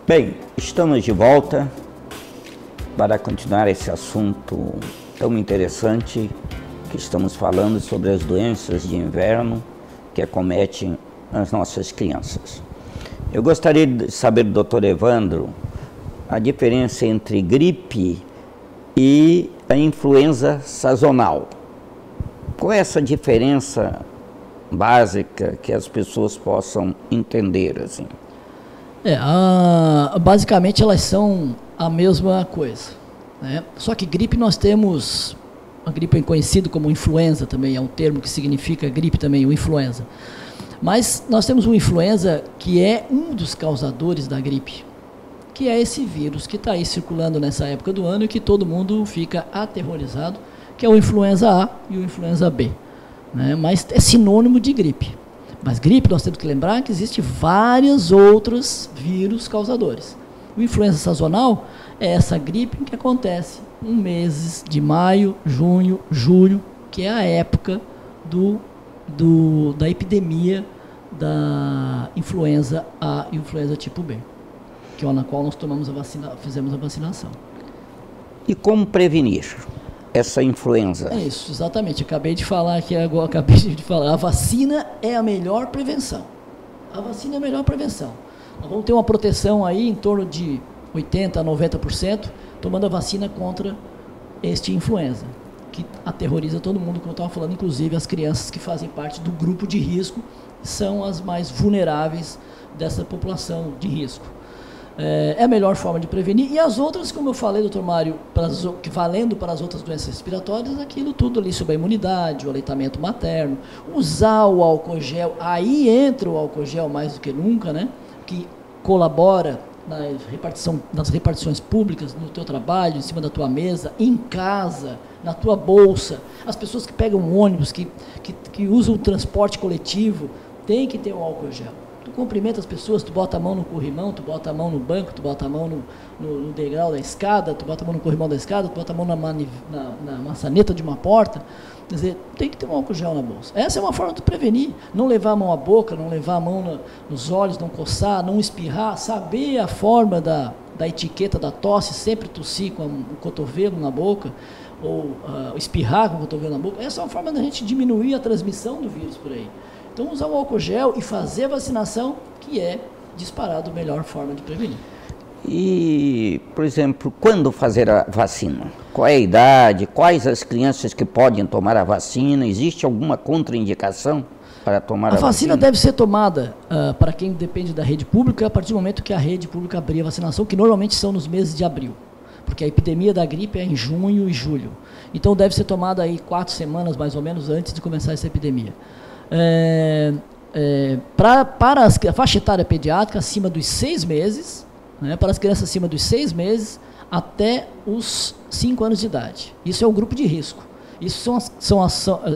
Bem, estamos de volta para continuar esse assunto tão interessante que estamos falando sobre as doenças de inverno que acometem as nossas crianças. Eu gostaria de saber do Dr. Evandro a diferença entre gripe e a influenza sazonal. Qual é essa diferença básica que as pessoas possam entender assim? Basicamente elas são a mesma coisa, né? Só que gripe nós temos, a gripe é conhecido como influenza também, é um termo que significa gripe também, o influenza. Mas nós temos uma influenza que é um dos causadores da gripe, que é esse vírus que está aí circulando nessa época do ano e que todo mundo fica aterrorizado, que é o influenza A e o influenza B, né? Mas é sinônimo de gripe. Mas gripe, nós temos que lembrar que existem vários outros vírus causadores. O influenza sazonal é essa gripe que acontece em meses de maio, junho, julho, que é a época da epidemia da influenza A e influenza tipo B, que é na qual nós fizemos a vacinação. E como prevenir essa influenza? É isso, exatamente. Acabei de falar, a vacina é a melhor prevenção. A vacina é a melhor prevenção. Nós vamos ter uma proteção aí em torno de 80% a 90% tomando a vacina contra este influenza, que aterroriza todo mundo, como eu estava falando, inclusive as crianças que fazem parte do grupo de risco, são as mais vulneráveis dessa população de risco. É a melhor forma de prevenir. E as outras, como eu falei, doutor Mário, valendo para as outras doenças respiratórias, aquilo tudo ali sobre a imunidade, o aleitamento materno, usar o álcool gel, aí entra o álcool gel mais do que nunca, né? Que colabora nas repartições públicas, no teu trabalho, em cima da tua mesa, em casa, na tua bolsa. As pessoas que pegam um ônibus, que usam o transporte coletivo, tem que ter um álcool gel. Tu cumprimenta as pessoas, tu bota a mão no corrimão, tu bota a mão no banco, tu bota a mão no degrau da escada, tu bota a mão no corrimão da escada, tu bota a mão na maçaneta de uma porta. Quer dizer, tem que ter um álcool gel na bolsa. Essa é uma forma de prevenir. Não levar a mão à boca, não levar a mão nos olhos, não coçar, não espirrar, saber a forma da etiqueta da tosse, sempre tossir com o cotovelo na boca, ou espirrar com o cotovelo na boca. Essa é uma forma da gente diminuir a transmissão do vírus por aí. Então, usar o álcool gel e fazer a vacinação, que é disparado a melhor forma de prevenir. E, por exemplo, quando fazer a vacina? Qual é a idade? Quais as crianças que podem tomar a vacina? Existe alguma contraindicação para tomar a vacina? A vacina deve ser tomada para quem depende da rede pública a partir do momento que a rede pública abrir a vacinação, que normalmente são nos meses de abril, porque a epidemia da gripe é em junho e julho. Então, deve ser tomada aí 4 semanas, mais ou menos, antes de começar essa epidemia. Para a faixa etária pediátrica acima dos 6 meses, né, para as crianças acima dos 6 meses até os 5 anos de idade. Isso é o grupo de risco. Isso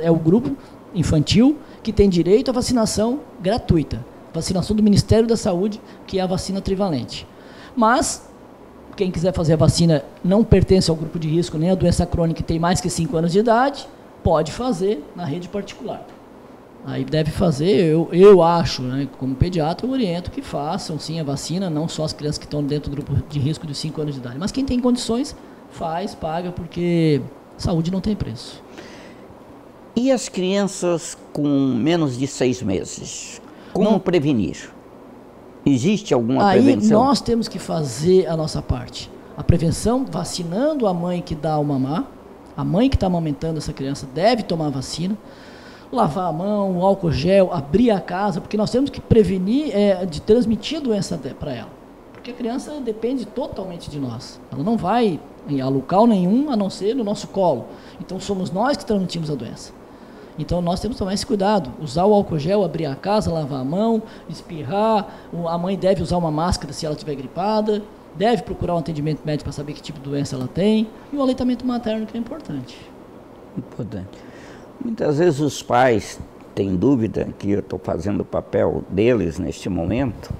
é o grupo infantil que tem direito à vacinação gratuita, vacinação do Ministério da Saúde, que é a vacina trivalente. Mas quem quiser fazer a vacina não pertence ao grupo de risco, nem a doença crônica, que tem mais que 5 anos de idade, pode fazer na rede particular. Aí deve fazer, eu acho, né, como pediatra, eu oriento que façam sim a vacina, não só as crianças que estão dentro do grupo de risco de 5 anos de idade, mas quem tem condições, faz, paga, porque saúde não tem preço. E as crianças com menos de 6 meses? Como prevenir? Existe alguma prevenção? Aí nós temos que fazer a nossa parte. A prevenção, vacinando a mãe que dá o mamar, a mãe que está amamentando essa criança deve tomar a vacina, lavar a mão, o álcool gel, abrir a casa, porque nós temos que prevenir de transmitir a doença para ela. Porque a criança depende totalmente de nós. Ela não vai a local nenhum, a não ser no nosso colo. Então, somos nós que transmitimos a doença. Então, nós temos que tomar esse cuidado. Usar o álcool gel, abrir a casa, lavar a mão, espirrar. A mãe deve usar uma máscara se ela estiver gripada. Deve procurar um atendimento médico para saber que tipo de doença ela tem. E o aleitamento materno, que é importante. Importante. Muitas vezes os pais têm dúvida, que eu estou fazendo o papel deles neste momento.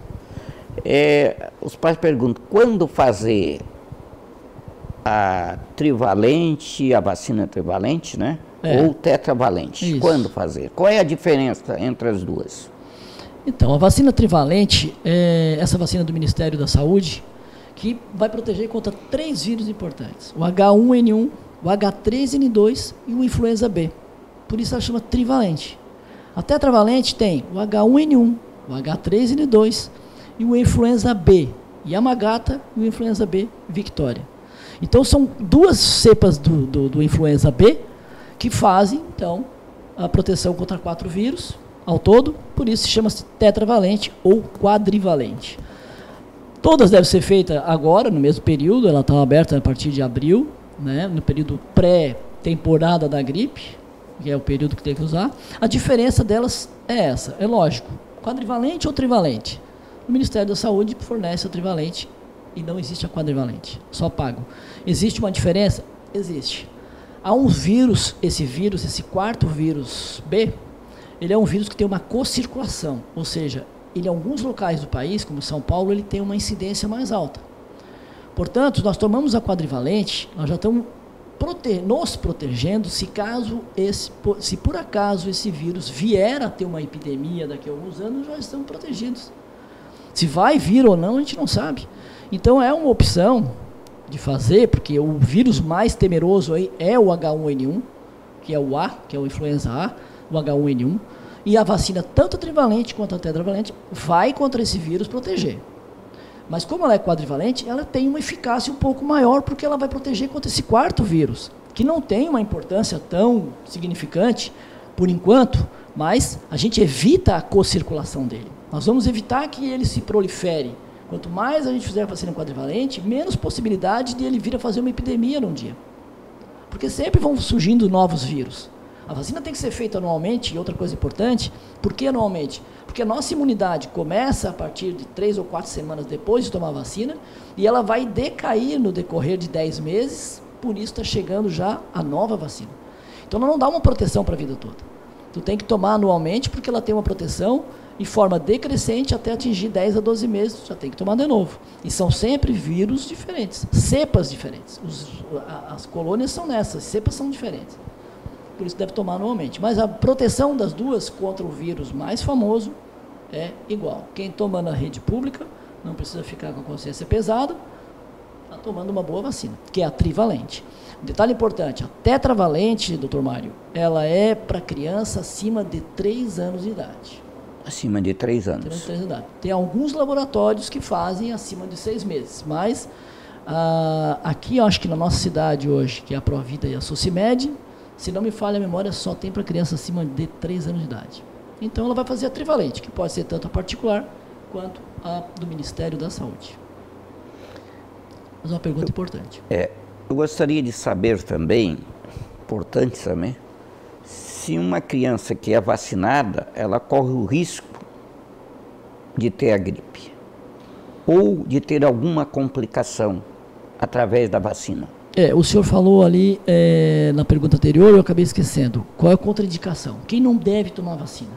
Os pais perguntam, quando fazer a trivalente, a vacina trivalente, né? Ou tetravalente? Isso. Quando fazer? Qual é a diferença entre as duas? Então, a vacina trivalente é essa vacina do Ministério da Saúde que vai proteger contra 3 vírus importantes. O H1N1, o H3N2 e o influenza B. Por isso ela chama trivalente. A tetravalente tem o H1N1, o H3N2 e o influenza B, Yamagata e o influenza B, Victoria. Então são 2 cepas do influenza B que fazem, então, a proteção contra 4 vírus ao todo, por isso chama-se tetravalente ou quadrivalente. Todas devem ser feitas agora, no mesmo período, ela está aberta a partir de abril, né, no período pré-temporada da gripe, que é o período que tem que usar. A diferença delas é essa, é lógico, quadrivalente ou trivalente. O Ministério da Saúde fornece a trivalente e não existe a quadrivalente, só pago. Existe uma diferença? Existe. Há um vírus, esse 4º vírus B, ele é um vírus que tem uma co-circulação, ou seja, ele em alguns locais do país, como São Paulo, ele tem uma incidência mais alta. Portanto, nós tomamos a quadrivalente, nós já estamos nos protegendo se por acaso esse vírus vier a ter uma epidemia daqui a alguns anos, já estamos protegidos. Se vai vir ou não, a gente não sabe. Então é uma opção de fazer, porque o vírus mais temeroso aí é o H1N1, que é o A, que é o influenza A, o H1N1, e a vacina, tanto a trivalente quanto a tetravalente, vai contra esse vírus proteger. Mas como ela é quadrivalente, ela tem uma eficácia um pouco maior, porque ela vai proteger contra esse 4º vírus, que não tem uma importância tão significante, por enquanto, mas a gente evita a co-circulação dele. Nós vamos evitar que ele se prolifere. Quanto mais a gente fizer a vacina quadrivalente, menos possibilidade de ele vir a fazer uma epidemia num dia. Porque sempre vão surgindo novos vírus. A vacina tem que ser feita anualmente, e outra coisa importante, por que anualmente? Porque a nossa imunidade começa a partir de 3 ou 4 semanas depois de tomar a vacina, e ela vai decair no decorrer de 10 meses, por isso está chegando já a nova vacina. Então ela não dá uma proteção para a vida toda. Tu tem que tomar anualmente, porque ela tem uma proteção em forma decrescente até atingir 10 a 12 meses, já tem que tomar de novo. E são sempre vírus diferentes, cepas diferentes. As colônias são nessas, cepas são diferentes. Por isso deve tomar anualmente. Mas a proteção das duas contra o vírus mais famoso é igual. Quem toma na rede pública não precisa ficar com a consciência pesada, está tomando uma boa vacina, que é a trivalente. Um detalhe importante, a tetravalente, doutor Mário, ela é para criança acima de 3 anos de idade. Acima de 3 anos. 3 anos de idade. Tem alguns laboratórios que fazem acima de 6 meses, mas aqui eu acho que na nossa cidade hoje, que é a Provida e a Socimed, se não me falha a memória, só tem para criança acima de 3 anos de idade. Então ela vai fazer a trivalente, que pode ser tanto a particular quanto a do Ministério da Saúde. Mas uma pergunta importante. Eu gostaria de saber também, importante também, se uma criança que é vacinada, ela corre o risco de ter a gripe ou de ter alguma complicação através da vacina. O senhor falou ali na pergunta anterior, eu acabei esquecendo. Qual é a contraindicação? Quem não deve tomar vacina?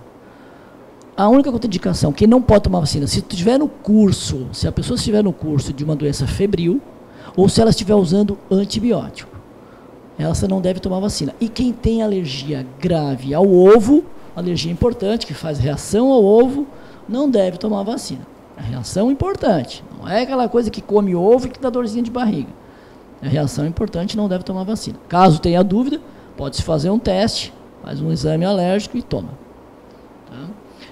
A única contraindicação, quem não pode tomar vacina, se a pessoa estiver no curso de uma doença febril, ou se ela estiver usando antibiótico, essa não deve tomar vacina. E quem tem alergia grave ao ovo, alergia importante, que faz reação ao ovo, não deve tomar vacina. A reação importante, não é aquela coisa que come ovo e que dá dorzinha de barriga. A reação importante, não deve tomar vacina. Caso tenha dúvida, pode-se fazer um teste, faz um exame alérgico e toma. Tá?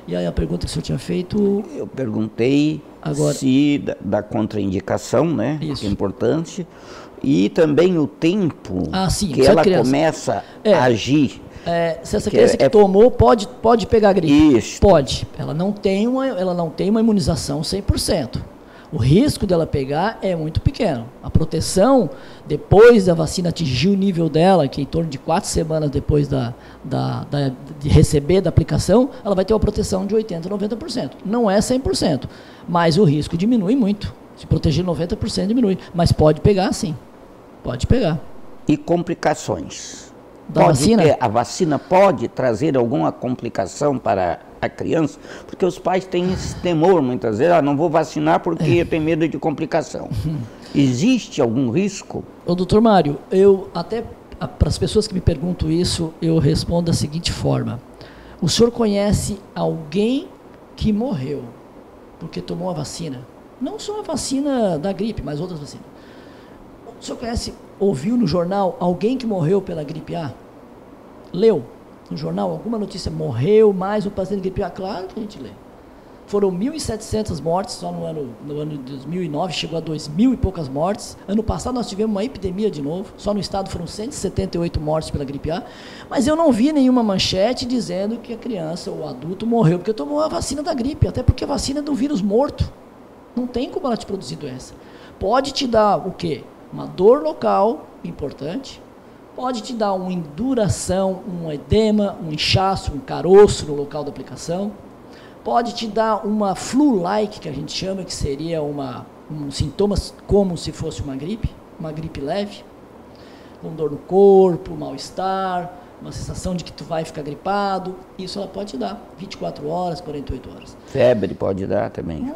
E aí a pergunta que o senhor tinha feito... Eu perguntei agora, se da contraindicação, né? Isso. Que é importante. E também o tempo que ela começa a agir. Se essa criança que tomou, pode pegar gripe. Isso. Pode. Ela não tem uma imunização 100%. O risco dela pegar é muito pequeno. A proteção, depois da vacina atingir o nível dela, que é em torno de 4 semanas depois de receber da aplicação, ela vai ter uma proteção de 80% a 90%. Não é 100%, mas o risco diminui muito. Se proteger 90% diminui, mas pode pegar sim. Pode pegar. E complicações? Da vacina? A vacina pode trazer alguma complicação para a criança? Porque os pais têm esse temor muitas vezes, não vou vacinar porque eu tenho medo de complicação. Existe algum risco? Doutor Mário, para as pessoas que me perguntam isso, eu respondo da seguinte forma. O senhor conhece alguém que morreu porque tomou a vacina, não só a vacina da gripe, mas outras vacinas. O senhor ouviu no jornal alguém que morreu pela gripe A? Leu no jornal alguma notícia, morreu mais um paciente de gripe A? Claro que a gente lê. Foram 1.700 mortes só no ano de 2009, chegou a 2.000 e poucas mortes. Ano passado nós tivemos uma epidemia de novo, só no estado foram 178 mortes pela gripe A, mas eu não vi nenhuma manchete dizendo que a criança ou o adulto morreu porque tomou a vacina da gripe, até porque a vacina é do vírus morto. Não tem como ela te produzir doença. Pode te dar o quê? Uma dor local importante, pode te dar uma induração, um edema, um inchaço, um caroço no local da aplicação, pode te dar uma flu-like, que a gente chama, que seria sintomas como se fosse uma gripe leve, com dor no corpo, mal-estar, uma sensação de que tu vai ficar gripado, isso ela pode te dar, 24 horas, 48 horas. Febre pode dar também?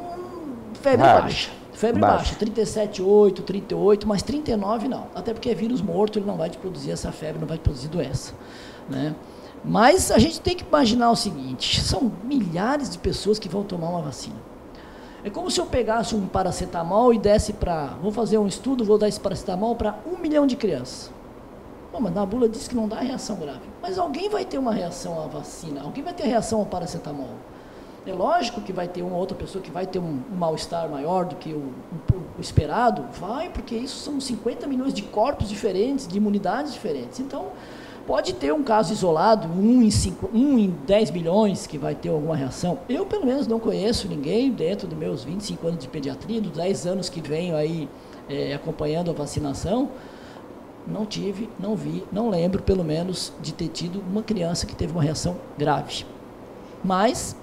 Febre baixa. Febre baixa, 37,8, 38, mas 39 não. Até porque é vírus morto, ele não vai te produzir essa febre, não vai te produzir doença, né? Mas a gente tem que imaginar o seguinte, são milhares de pessoas que vão tomar uma vacina. É como se eu pegasse um paracetamol e desse vou fazer um estudo, vou dar esse paracetamol para 1 milhão de crianças. Bom, mas na bula diz que não dá reação grave. Mas alguém vai ter uma reação à vacina, alguém vai ter reação ao paracetamol. É lógico que vai ter uma outra pessoa que vai ter um mal-estar maior do que o esperado, vai, porque isso são 50 milhões de corpos diferentes, de imunidades diferentes. Então, pode ter um caso isolado, um em 10 milhões que vai ter alguma reação. Eu, pelo menos, não conheço ninguém dentro dos meus 25 anos de pediatria, dos 10 anos que venho aí acompanhando a vacinação, não tive, não vi, não lembro, pelo menos, de ter tido uma criança que teve uma reação grave. Mas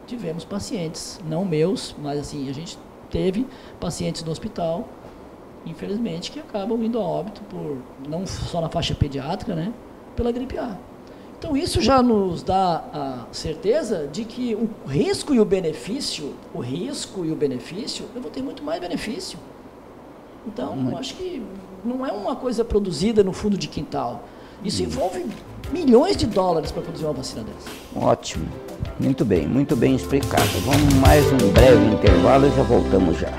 tivemos pacientes, não meus, mas assim, a gente teve pacientes no hospital, infelizmente, que acabam indo a óbito, não só na faixa pediátrica, né, pela gripe A. Então isso já nos dá a certeza de que o risco e o benefício, eu vou ter muito mais benefício. Então, eu acho que não é uma coisa produzida no fundo de quintal. Isso envolve milhões de dólares para produzir uma vacina dessa. Ótimo. Muito bem explicado. Vamos mais um breve intervalo e já voltamos já.